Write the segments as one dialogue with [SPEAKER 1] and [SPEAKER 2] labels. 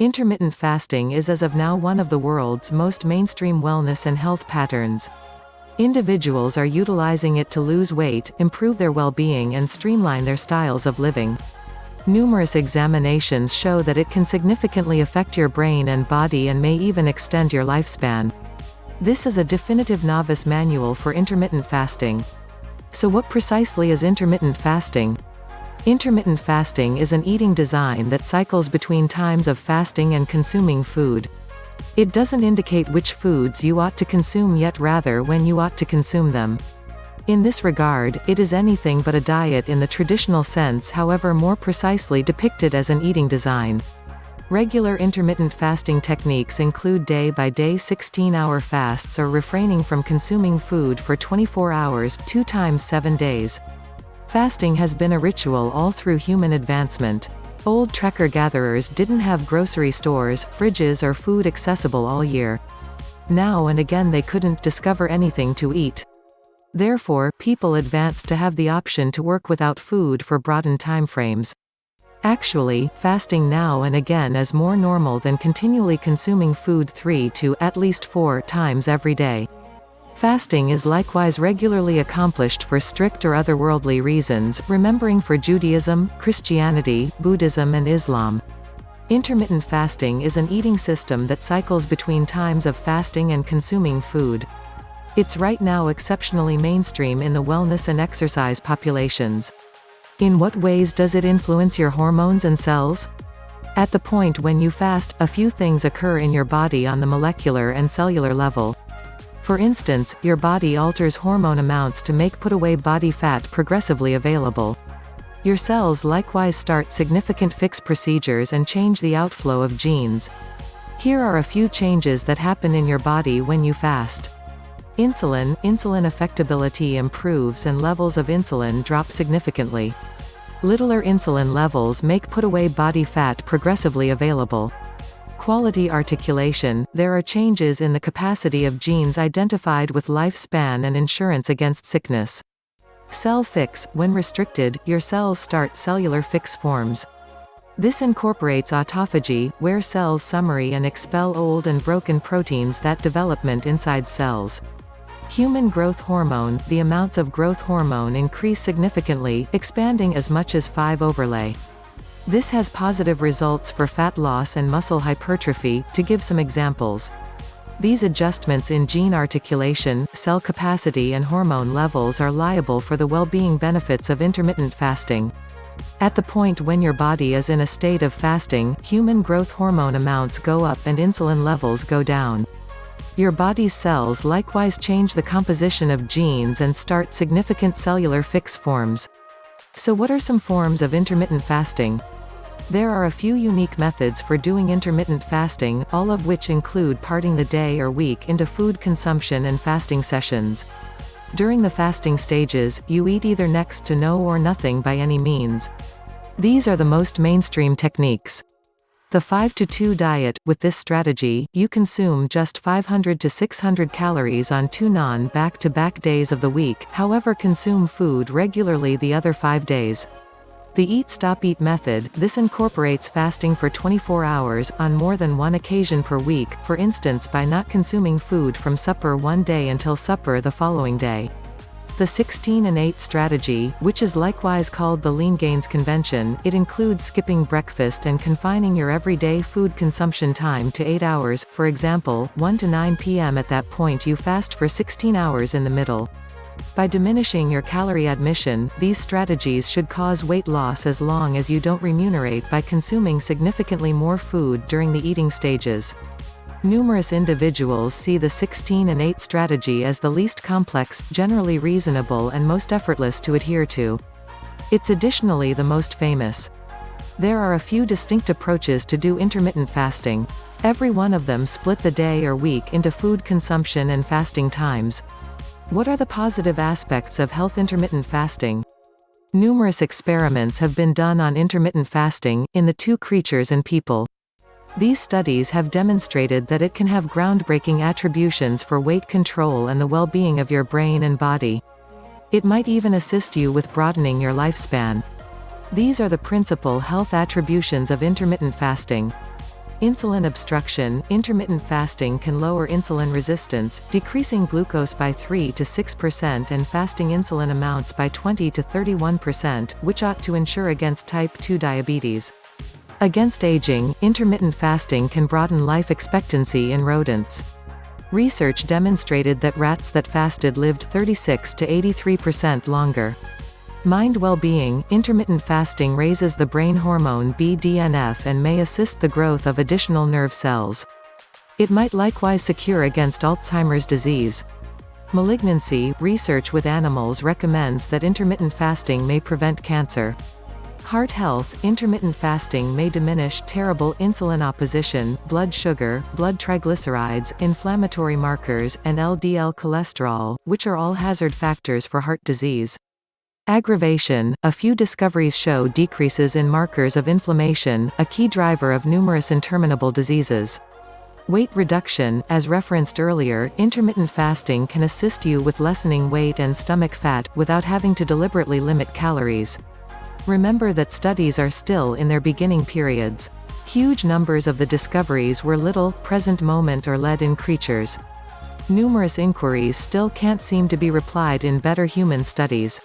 [SPEAKER 1] Intermittent fasting is as of now one of the world's most mainstream wellness and health patterns. Individuals are utilizing it to lose weight, improve their well-being and streamline their styles of living. Numerous examinations show that it can significantly affect your brain and body and may even extend your lifespan. This is a definitive novice manual for intermittent fasting. So what precisely is intermittent fasting? Intermittent fasting is an eating design that cycles between times of fasting and consuming food. It doesn't indicate which foods you ought to consume, yet rather when you ought to consume them. In this regard, it is anything but a diet in the traditional sense, however more precisely depicted as an eating design. Regular intermittent fasting techniques include day-by-day 16-hour fasts or refraining from consuming food for 24 hours 2 times 7 days. Fasting has been a ritual all through human advancement. Old trekker-gatherers didn't have grocery stores, fridges or food accessible all year. Now and again they couldn't discover anything to eat. Therefore, people advanced to have the option to work without food for broadened timeframes. Actually, fasting now and again is more normal than continually consuming food 3 to at least 4 times every day. Fasting is likewise regularly accomplished for strict or otherworldly reasons, remembering for Judaism, Christianity, Buddhism and Islam. Intermittent fasting is an eating system that cycles between times of fasting and consuming food. It's right now exceptionally mainstream in the wellness and exercise populations. In what ways does it influence your hormones and cells? At the point when you fast, a few things occur in your body on the molecular and cellular level. For instance, your body alters hormone amounts to make put-away body fat progressively available. Your cells likewise start significant fix procedures and change the outflow of genes. Here are a few changes that happen in your body when you fast. Insulin affectability improves and levels of insulin drop significantly. Littler insulin levels make put-away body fat progressively available. Quality articulation, there are changes in the capacity of genes identified with lifespan and insurance against sickness. Cell fix, when restricted, your cells start cellular fix forms. This incorporates autophagy, where cells summary and expel old and broken proteins that development inside cells. Human growth hormone, the amounts of growth hormone increase significantly, expanding as much as 5 overlay. This has positive results for fat loss and muscle hypertrophy, to give some examples. These adjustments in gene articulation, cell capacity and hormone levels are liable for the well-being benefits of intermittent fasting. At the point when your body is in a state of fasting, human growth hormone amounts go up and insulin levels go down. Your body's cells likewise change the composition of genes and start significant cellular fix forms. So what are some forms of intermittent fasting? There are a few unique methods for doing intermittent fasting, all of which include parting the day or week into food consumption and fasting sessions. During the fasting stages, you eat either next to no or nothing by any means. These are the most mainstream techniques. The 5-to-2 diet, with this strategy, you consume just 500 to 600 calories on 2 non-back-to-back days of the week, however consume food regularly the other 5 days. The eat-stop-eat method, this incorporates fasting for 24 hours, on more than one occasion per week, for instance by not consuming food from supper one day until supper the following day. The 16-and-8 strategy, which is likewise called the Lean Gains Convention, it includes skipping breakfast and confining your everyday food consumption time to 8 hours, for example, 1 to 9 p.m. At that point you fast for 16 hours in the middle. By diminishing your calorie admission, these strategies should cause weight loss as long as you don't remunerate by consuming significantly more food during the eating stages. Numerous individuals see the 16-and-8 strategy as the least complex, generally reasonable and most effortless to adhere to. It's additionally the most famous. There are a few distinct approaches to do intermittent fasting. Every one of them split the day or week into food consumption and fasting times. What are the positive aspects of health intermittent fasting? Numerous experiments have been done on intermittent fasting, in the 2 creatures and people. These studies have demonstrated that it can have groundbreaking attributions for weight control and the well-being of your brain and body. It might even assist you with broadening your lifespan. These are the principal health attributions of intermittent fasting. Insulin obstruction. Intermittent fasting can lower insulin resistance, decreasing glucose by 3 to 6% and fasting insulin amounts by 20 to 31%, which ought to ensure against type 2 diabetes. Against aging, intermittent fasting can broaden life expectancy in rodents. Research demonstrated that rats that fasted lived 36 to 83% longer. Mind well-being. Intermittent fasting raises the brain hormone BDNF and may assist the growth of additional nerve cells. It might likewise secure against Alzheimer's disease. Malignancy. Research with animals recommends that intermittent fasting may prevent cancer. Heart health. Intermittent fasting may diminish terrible insulin opposition, blood sugar, blood triglycerides, inflammatory markers, and LDL cholesterol, which are all hazard factors for heart disease. Aggravation. A few discoveries show decreases in markers of inflammation, a key driver of numerous interminable diseases. Weight reduction. As referenced earlier, intermittent fasting can assist you with lessening weight and stomach fat, without having to deliberately limit calories. Remember that studies are still in their beginning periods. Huge numbers of the discoveries were little, present moment or lead-in creatures. Numerous inquiries still can't seem to be replied in better human studies.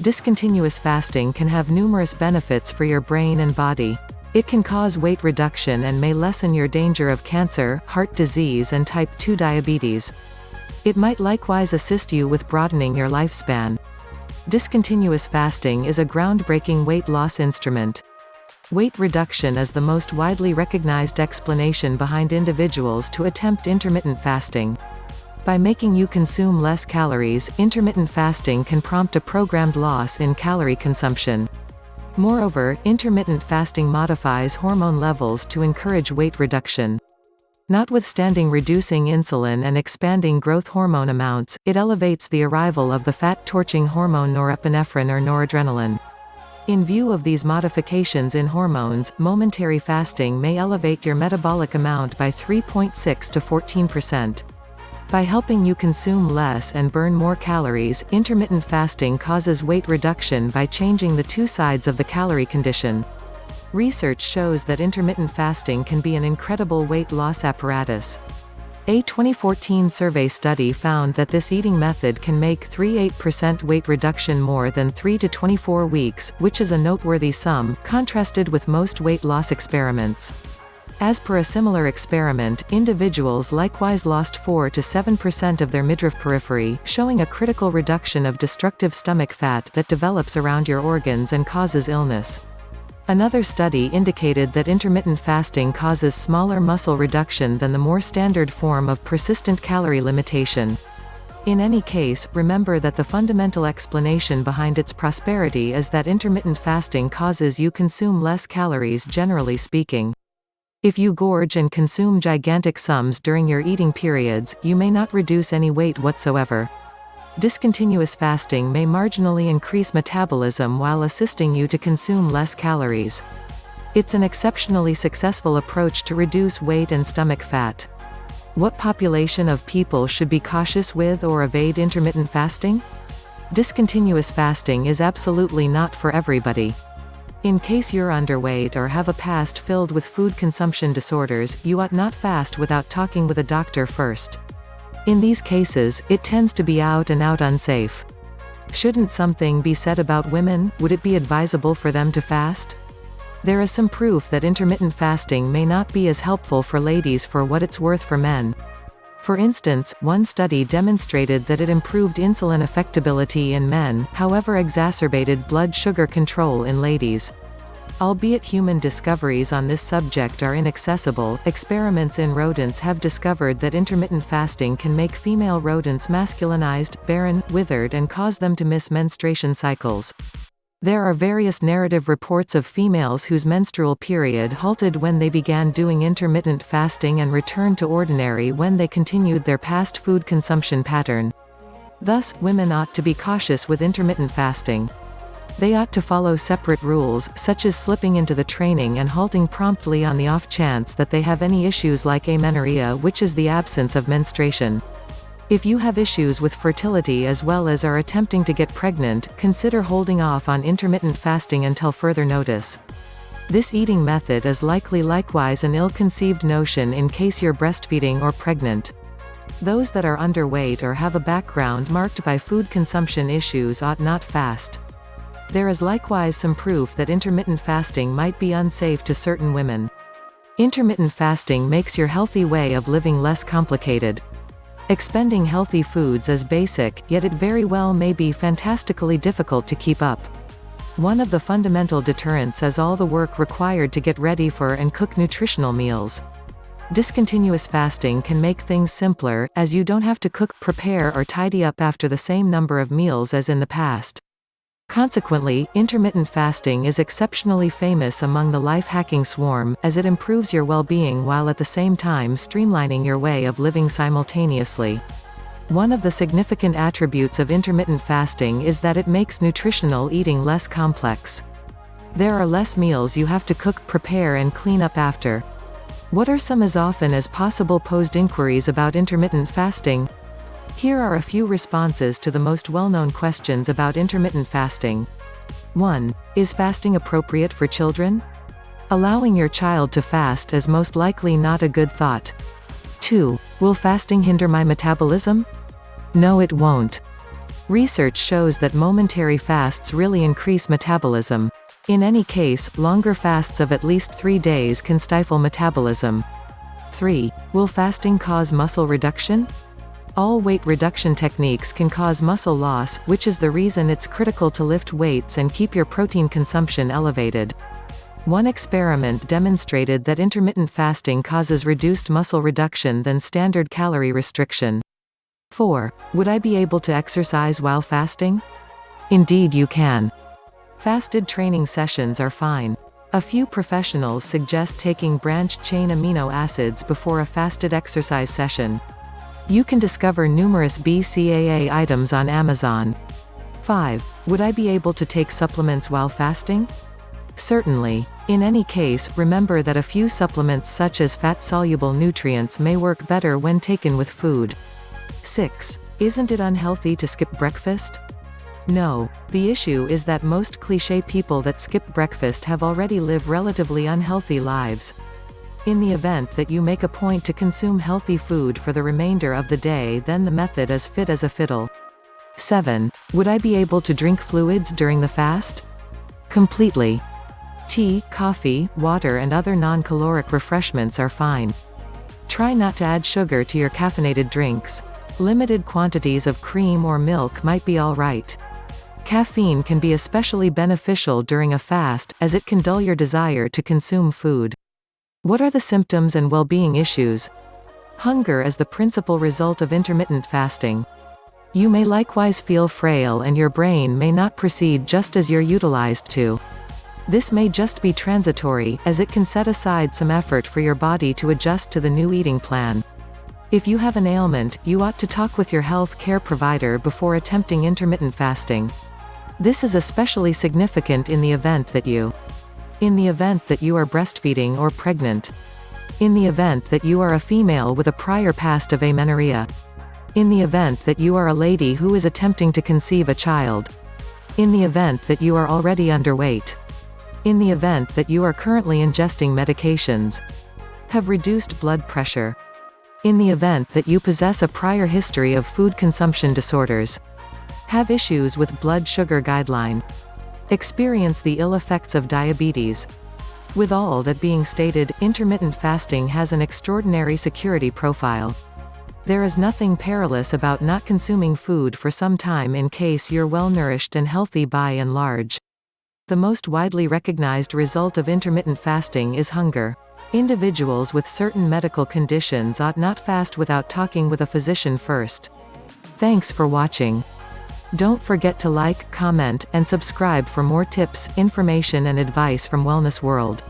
[SPEAKER 1] Discontinuous fasting can have numerous benefits for your brain and body. It can cause weight reduction and may lessen your danger of cancer, heart disease and type 2 diabetes. It might likewise assist you with broadening your lifespan. Discontinuous fasting is a groundbreaking weight loss instrument. Weight reduction is the most widely recognized explanation behind individuals to attempt intermittent fasting. By making you consume less calories, intermittent fasting can prompt a programmed loss in calorie consumption. Moreover, intermittent fasting modifies hormone levels to encourage weight reduction. Notwithstanding reducing insulin and expanding growth hormone amounts, it elevates the arrival of the fat-torching hormone norepinephrine or noradrenaline. In view of these modifications in hormones, momentary fasting may elevate your metabolic amount by 3.6 to 14%. By helping you consume less and burn more calories, intermittent fasting causes weight reduction by changing the two sides of the calorie condition. Research shows that intermittent fasting can be an incredible weight loss apparatus. A 2014 survey study found that this eating method can make 3–8% weight reduction more than 3 to 24 weeks, which is a noteworthy sum, contrasted with most weight loss experiments. As per a similar experiment, individuals likewise lost 4 to 7% of their midriff periphery, showing a critical reduction of destructive stomach fat that develops around your organs and causes illness. Another study indicated that intermittent fasting causes smaller muscle reduction than the more standard form of persistent calorie limitation. In any case, remember that the fundamental explanation behind its prosperity is that intermittent fasting causes you consume less calories, generally speaking. If you gorge and consume gigantic sums during your eating periods, you may not reduce any weight whatsoever. Discontinuous fasting may marginally increase metabolism while assisting you to consume less calories. It's an exceptionally successful approach to reduce weight and stomach fat. What population of people should be cautious with or evade intermittent fasting? Discontinuous fasting is absolutely not for everybody. In case you're underweight or have a past filled with food consumption disorders, you ought not fast without talking with a doctor first. In these cases, it tends to be out and out unsafe. Shouldn't something be said about women? Would it be advisable for them to fast? There is some proof that intermittent fasting may not be as helpful for ladies for what it's worth for men. For instance, one study demonstrated that it improved insulin effectability in men, however exacerbated blood sugar control in ladies. Albeit human discoveries on this subject are inaccessible, experiments in rodents have discovered that intermittent fasting can make female rodents masculinized, barren, withered and cause them to miss menstruation cycles. There are various narrative reports of females whose menstrual period halted when they began doing intermittent fasting and returned to ordinary when they continued their past food consumption pattern. Thus, women ought to be cautious with intermittent fasting. They ought to follow separate rules, such as slipping into the training and halting promptly on the off chance that they have any issues like amenorrhea, which is the absence of menstruation. If you have issues with fertility as well as are attempting to get pregnant, consider holding off on intermittent fasting until further notice. This eating method is likely likewise an ill-conceived notion in case you're breastfeeding or pregnant. Those that are underweight or have a background marked by food consumption issues ought not fast. There is likewise some proof that intermittent fasting might be unsafe to certain women. Intermittent fasting makes your healthy way of living less complicated. Expending healthy foods is basic, yet it very well may be fantastically difficult to keep up. One of the fundamental deterrents is all the work required to get ready for and cook nutritional meals. Discontinuous fasting can make things simpler, as you don't have to cook, prepare or tidy up after the same number of meals as in the past. Consequently, intermittent fasting is exceptionally famous among the life-hacking swarm, as it improves your well-being while at the same time streamlining your way of living simultaneously. One of the significant attributes of intermittent fasting is that it makes nutritional eating less complex. There are less meals you have to cook, prepare and clean up after. What are some as often as possible posed inquiries about intermittent fasting? Here are a few responses to the most well-known questions about intermittent fasting. 1. Is fasting appropriate for children? Allowing your child to fast is most likely not a good thought. 2. Will fasting hinder my metabolism? No, it won't. Research shows that momentary fasts really increase metabolism. In any case, longer fasts of at least 3 days can stifle metabolism. 3. Will fasting cause muscle reduction? All weight reduction techniques can cause muscle loss, which is the reason it's critical to lift weights and keep your protein consumption elevated. One experiment demonstrated that intermittent fasting causes reduced muscle reduction than standard calorie restriction. 4. Would I be able to exercise while fasting? Indeed you can. Fasted training sessions are fine. A few professionals suggest taking branched-chain amino acids before a fasted exercise session. You can discover numerous BCAA items on Amazon. 5. Would I be able to take supplements while fasting? Certainly. In any case, remember that a few supplements such as fat-soluble nutrients may work better when taken with food. 6. Isn't it unhealthy to skip breakfast? No. The issue is that most cliché people that skip breakfast have already lived relatively unhealthy lives. In the event that you make a point to consume healthy food for the remainder of the day, then the method is fit as a fiddle. 7. Would I be able to drink fluids during the fast? Completely. Tea, coffee, water and other non-caloric refreshments are fine. Try not to add sugar to your caffeinated drinks. Limited quantities of cream or milk might be all right. Caffeine can be especially beneficial during a fast, as it can dull your desire to consume food. What are the symptoms and well-being issues? Hunger is the principal result of intermittent fasting. You may likewise feel frail and your brain may not proceed just as you're utilized to. This may just be transitory, as it can set aside some effort for your body to adjust to the new eating plan. If you have an ailment, you ought to talk with your health care provider before attempting intermittent fasting. This is especially significant in the event that you are breastfeeding or pregnant. In the event that you are a female with a prior past of amenorrhea. In the event that you are a lady who is attempting to conceive a child. In the event that you are already underweight. In the event that you are currently ingesting medications. Have reduced blood pressure. In the event that you possess a prior history of food consumption disorders. Have issues with blood sugar guideline. Experience the ill effects of diabetes. With all that being stated, intermittent fasting has an extraordinary security profile. There is nothing perilous about not consuming food for some time in case you're well-nourished and healthy by and large. The most widely recognized result of intermittent fasting is hunger. Individuals with certain medical conditions ought not fast without talking with a physician first. Thanks for watching. Don't forget to like, comment, and subscribe for more tips, information and advice from Wellness World.